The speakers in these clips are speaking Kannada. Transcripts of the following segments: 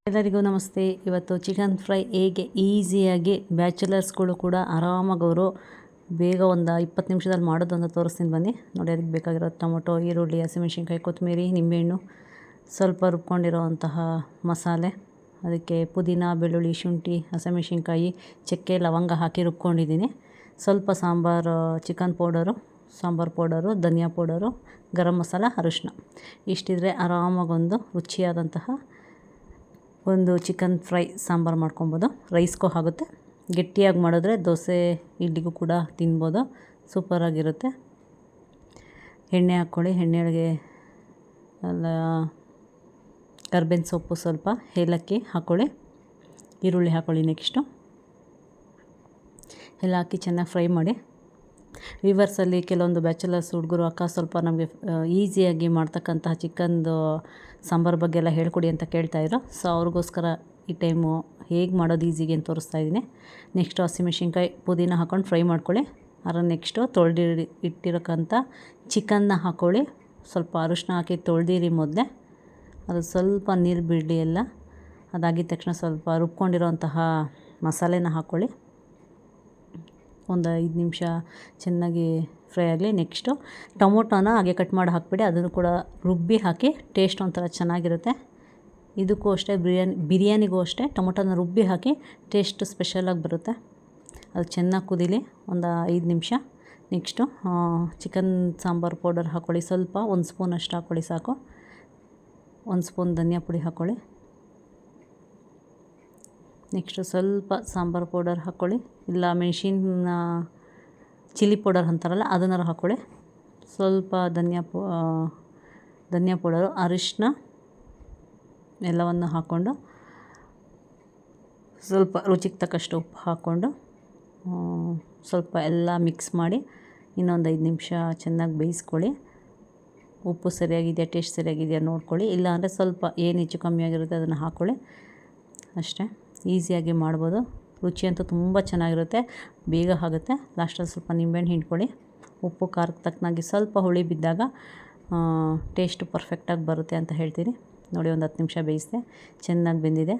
ಎಲ್ಲರಿಗೂ ನಮಸ್ತೆ. ಇವತ್ತು ಚಿಕನ್ ಫ್ರೈ ಹೇಗೆ ಈಸಿಯಾಗಿ ಬ್ಯಾಚುಲರ್ಸ್ಗಳು ಕೂಡ ಆರಾಮಾಗಿ ಅವರು ಬೇಗ ಒಂದು 20 ನಿಮಿಷದಲ್ಲಿ ಮಾಡೋದು ಅಂತ ತೋರಿಸ್ತೀನಿ ಬನ್ನಿ. ನೋಡಿ, ಅದಕ್ಕೆ ಬೇಕಾಗಿರೋ ಟೊಮೊಟೊ, ಈರುಳ್ಳಿ, ಹಸಿಮೆಣ್ಸಿನ್ಕಾಯಿ, ಕೊತ್ತಂಬರಿ, ನಿಂಬೆಹಣ್ಣು, ಸ್ವಲ್ಪ ರುಬ್ಕೊಂಡಿರೋವಂತಹ ಮಸಾಲೆ, ಅದಕ್ಕೆ ಪುದೀನ, ಬೆಳ್ಳುಳ್ಳಿ, ಶುಂಠಿ, ಹಸಿಮೆಣ್ಸಿನ್ಕಾಯಿ, ಚಕ್ಕೆ, ಲವಂಗ ಹಾಕಿ ರುಬ್ಕೊಂಡಿದ್ದೀನಿ. ಸ್ವಲ್ಪ ಚಿಕನ್ ಪೌಡರು, ಸಾಂಬಾರು ಪೌಡರು, ಧನಿಯಾ ಪೌಡರು, ಗರಂ ಮಸಾಲ, ಅರಿಶಿನ ಇಷ್ಟಿದ್ರೆ ಆರಾಮಾಗೊಂದು ರುಚಿಯಾದಂತಹ ಒಂದು ಚಿಕನ್ ಫ್ರೈ ಸಾಂಬಾರು ಮಾಡ್ಕೊಬೋದು. ರೈಸ್ಗೂ ಆಗುತ್ತೆ. ಗಟ್ಟಿಯಾಗಿ ಮಾಡಿದ್ರೆ ದೋಸೆ, ಇಡ್ಲಿಗೂ ಕೂಡ ತಿನ್ಬೋದು. ಸೂಪರಾಗಿರುತ್ತೆ. ಎಣ್ಣೆ ಹಾಕ್ಕೊಳ್ಳಿ. ಎಣ್ಣೆಯೊಳಗೆ ಎಲ್ಲ ಕರ್ಬೇವಿನ ಸೊಪ್ಪು, ಸ್ವಲ್ಪ ಏಲಕ್ಕಿ ಹಾಕ್ಕೊಳ್ಳಿ, ಈರುಳ್ಳಿ ಹಾಕ್ಕೊಳ್ಳಿ. ನೆಕ್ಸ್ಟು ಎಲ್ಲ ಹಾಕಿ ಚೆನ್ನಾಗಿ ಫ್ರೈ ಮಾಡಿ. ವಿವರ್ಸಲ್ಲಿ ಕೆಲವೊಂದು ಬ್ಯಾಚುಲರ್ಸ್ ಹುಡುಗರು, ಅಕ್ಕ ಸ್ವಲ್ಪ ನಮಗೆ ಈಸಿಯಾಗಿ ಮಾಡ್ತಕ್ಕಂತಹ ಚಿಕನ್ದು ಸಾಂಬಾರು ಬಗ್ಗೆ ಎಲ್ಲ ಹೇಳ್ಕೊಡಿ ಅಂತ ಕೇಳ್ತಾಯಿದ್ರು. ಸೊ ಅವ್ರಿಗೋಸ್ಕರ ಈ ಟೈಮು ಹೇಗೆ ಮಾಡೋದು ಈಸಿಗೆ ಅಂತ ತೋರಿಸ್ತಾ ಇದ್ದೀನಿ. ನೆಕ್ಸ್ಟು ಹಸಿಮೆಣ್ಸಿನ್ಕಾಯಿ, ಪುದೀನ ಹಾಕ್ಕೊಂಡು ಫ್ರೈ ಮಾಡ್ಕೊಳ್ಳಿ. ನೆಕ್ಸ್ಟು ಇಟ್ಟಿರೋಕ್ಕಂಥ ಚಿಕನ್ನ ಹಾಕ್ಕೊಳ್ಳಿ. ಸ್ವಲ್ಪ ಅರಿಶಿನ ಹಾಕಿ ತೊಳೆದಿರಿ ಮೊದಲೇ. ಅದು ಸ್ವಲ್ಪ ನೀರು ಬಿಡಲಿ ಎಲ್ಲ. ಅದಾಗಿದ ತಕ್ಷಣ ಸ್ವಲ್ಪ ರುಬ್ಕೊಂಡಿರೋಂತಹ ಮಸಾಲೆನ ಹಾಕ್ಕೊಳ್ಳಿ. ಒಂದು 5 ನಿಮಿಷ ಚೆನ್ನಾಗಿ ಫ್ರೈ ಆಗಲಿ. ನೆಕ್ಸ್ಟು ಟೊಮೊಟೊನ ಹಾಗೆ ಕಟ್ ಮಾಡಿ ಹಾಕಿಬಿಡಿ. ಅದನ್ನು ಕೂಡ ರುಬ್ಬಿ ಹಾಕಿ. ಟೇಸ್ಟ್ ಒಂಥರ ಚೆನ್ನಾಗಿರುತ್ತೆ. ಇದಕ್ಕೂ ಅಷ್ಟೇ, ಬಿರಿಯಾನಿಗೂ ಅಷ್ಟೇ ಟೊಮೊಟೊನ ರುಬ್ಬಿ ಹಾಕಿ ಟೇಸ್ಟ್ ಸ್ಪೆಷಲಾಗಿ ಬರುತ್ತೆ. ಅದು ಚೆನ್ನಾಗಿ ಕುದೀಲಿ ಒಂದು 5 ನಿಮಿಷ. ನೆಕ್ಸ್ಟು ಚಿಕನ್ ಸಾಂಬಾರು ಪೌಡರ್ ಹಾಕ್ಕೊಳ್ಳಿ. ಸ್ವಲ್ಪ 1 ಸ್ಪೂನಷ್ಟು ಹಾಕ್ಕೊಳ್ಳಿ ಸಾಕು. 1 ಸ್ಪೂನ್ ಧನಿಯಾ ಪುಡಿ ಹಾಕ್ಕೊಳ್ಳಿ. ನೆಕ್ಸ್ಟು ಸ್ವಲ್ಪ ಸಾಂಬಾರು ಪೌಡರ್ ಹಾಕ್ಕೊಳ್ಳಿ. ಇಲ್ಲ ಮೆಣಸಿನ ಚಿಲ್ಲಿ ಪೌಡರ್ ಅಂತಾರಲ್ಲ, ಅದನ್ನಾರು ಹಾಕ್ಕೊಳ್ಳಿ. ಸ್ವಲ್ಪ ಧನಿಯಾ ಪೌಡರು, ಅರಿಶಿನ ಎಲ್ಲವನ್ನು ಹಾಕ್ಕೊಂಡು, ಸ್ವಲ್ಪ ರುಚಿಗೆ ತಕ್ಕಷ್ಟು ಉಪ್ಪು ಹಾಕ್ಕೊಂಡು ಸ್ವಲ್ಪ ಎಲ್ಲ ಮಿಕ್ಸ್ ಮಾಡಿ ಇನ್ನೊಂದು 5 ನಿಮಿಷ ಚೆನ್ನಾಗಿ ಬೇಯಿಸ್ಕೊಳ್ಳಿ. ಉಪ್ಪು ಸರಿಯಾಗಿದೆಯಾ, ಟೇಸ್ಟ್ ಸರಿಯಾಗಿದೆಯಾ ನೋಡ್ಕೊಳ್ಳಿ. ಇಲ್ಲ ಅಂದರೆ ಸ್ವಲ್ಪ ಏನು ಹೆಚ್ಚು ಕಮ್ಮಿ ಆಗಿರುತ್ತೆ ಅದನ್ನು ಹಾಕ್ಕೊಳ್ಳಿ. ಅಷ್ಟೇ, ಈಸಿಯಾಗಿ ಮಾಡ್ಬೋದು. ರುಚಿ ಅಂತೂ ತುಂಬ ಚೆನ್ನಾಗಿರುತ್ತೆ, ಬೇಗ ಆಗುತ್ತೆ. ಲಾಸ್ಟಲ್ಲಿ ಸ್ವಲ್ಪ ನಿಂಬೆಹಣ್ಣು ಹಿಂಡ್ಕೊಳ್ಳಿ. ಉಪ್ಪು ಖಾರಕ್ಕೆ ತಕ್ಕನಾಗಿ ಸ್ವಲ್ಪ ಹುಳಿ ಬಿದ್ದಾಗ ಟೇಸ್ಟು ಪರ್ಫೆಕ್ಟಾಗಿ ಬರುತ್ತೆ ಅಂತ ಹೇಳ್ತೀನಿ. ನೋಡಿ, ಒಂದು 10 ನಿಮಿಷ ಬೇಯಿಸಿದೆ, ಚೆನ್ನಾಗಿ ಬೆಂದಿದೆ.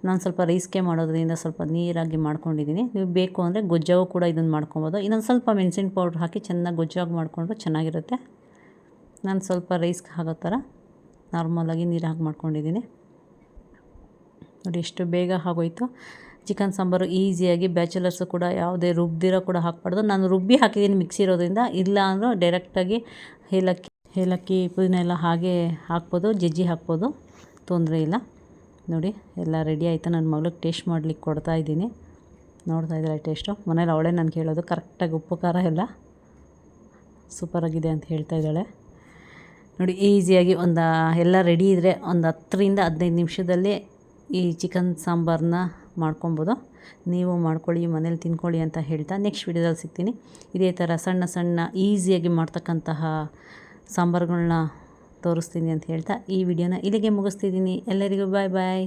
ನಾನು ಸ್ವಲ್ಪ ರೈಸ್ಗೆ ಮಾಡೋದ್ರಿಂದ ಸ್ವಲ್ಪ ನೀರಾಗಿ ಮಾಡ್ಕೊಂಡಿದ್ದೀನಿ. ನೀವು ಬೇಕು ಅಂದರೆ ಗೊಜ್ಜಾಗೂ ಕೂಡ ಇದನ್ನು ಮಾಡ್ಕೊಬೋದು. ಇನ್ನೊಂದು ಸ್ವಲ್ಪ ಮೆಣಸಿನ ಪೌಡ್ರ್ ಹಾಕಿ ಚೆನ್ನಾಗಿ ಗೊಜ್ಜಾಗಿ ಮಾಡಿಕೊಂಡ್ರೆ ಚೆನ್ನಾಗಿರುತ್ತೆ. ನಾನು ಸ್ವಲ್ಪ ರೈಸ್ಗೆ ಆಗೋ ಥರ ನಾರ್ಮಲಾಗಿ ನೀರು ಹಾಕಿ ಮಾಡ್ಕೊಂಡಿದ್ದೀನಿ. ನೋಡಿ, ಎಷ್ಟು ಬೇಗ ಆಗೋಯ್ತು. ಚಿಕನ್ ಸಾಂಬಾರು ಈಸಿಯಾಗಿ ಬ್ಯಾಚುಲರ್ಸು ಕೂಡ ಯಾವುದೇ ರುಬ್ದಿರೋ ಕೂಡ ಹಾಕ್ಬಾರ್ದು. ನಾನು ರುಬ್ಬಿ ಹಾಕಿದ್ದೀನಿ ಮಿಕ್ಸಿ ಇರೋದ್ರಿಂದ. ಇಲ್ಲ ಅಂದರೂ ಡೈರೆಕ್ಟಾಗಿ ಏಲಕ್ಕಿ ಪುದೀನ ಎಲ್ಲ ಹಾಗೆ ಹಾಕ್ಬೋದು, ಜಜ್ಜಿ ಹಾಕ್ಬೋದು, ತೊಂದರೆ ಇಲ್ಲ. ನೋಡಿ, ಎಲ್ಲ ರೆಡಿ ಆಯಿತು. ನನ್ನ ಮಗಳಿಗೆ ಟೇಸ್ಟ್ ಮಾಡಲಿಕ್ಕೆ ಕೊಡ್ತಾಯಿದ್ದೀನಿ. ನೋಡ್ತಾ ಇದ್ದಾರೆ ಟೇಸ್ಟು. ಮನೇಲಿ ಅವಳೇ ನನಗೆ ಹೇಳೋದು ಕರೆಕ್ಟಾಗಿ ಉಪ್ಪು ಖಾರ ಎಲ್ಲ ಸೂಪರಾಗಿದೆ ಅಂತ ಹೇಳ್ತಾ ಇದ್ದಾಳೆ. ನೋಡಿ, ಈಸಿಯಾಗಿ ಎಲ್ಲ ರೆಡಿ ಇದ್ದರೆ ಒಂದು 10ರಿಂದ 15 ನಿಮಿಷದಲ್ಲಿ ಈ ಚಿಕನ್ ಸಾಂಬಾರನ್ನ ಮಾಡ್ಕೊಬೋದು. ನೀವು ಮಾಡ್ಕೊಳ್ಳಿ, ಮನೇಲಿ ತಿನ್ಕೊಳ್ಳಿ ಅಂತ ಹೇಳ್ತಾ ನೆಕ್ಸ್ಟ್ ವಿಡಿಯೋದಲ್ಲಿ ಸಿಗ್ತೀನಿ. ಇದೇ ಥರ ಸಣ್ಣ ಸಣ್ಣ ಈಸಿಯಾಗಿ ಮಾಡ್ತಕ್ಕಂತಹ ಸಾಂಬಾರುಗಳನ್ನ ತೋರಿಸ್ತೀನಿ ಅಂತ ಹೇಳ್ತಾ ಈ ವಿಡಿಯೋನ ಇಲ್ಲಿಗೆ ಮುಗಿಸ್ತಿದ್ದೀನಿ. ಎಲ್ಲರಿಗೂ ಬಾಯ್ ಬಾಯ್.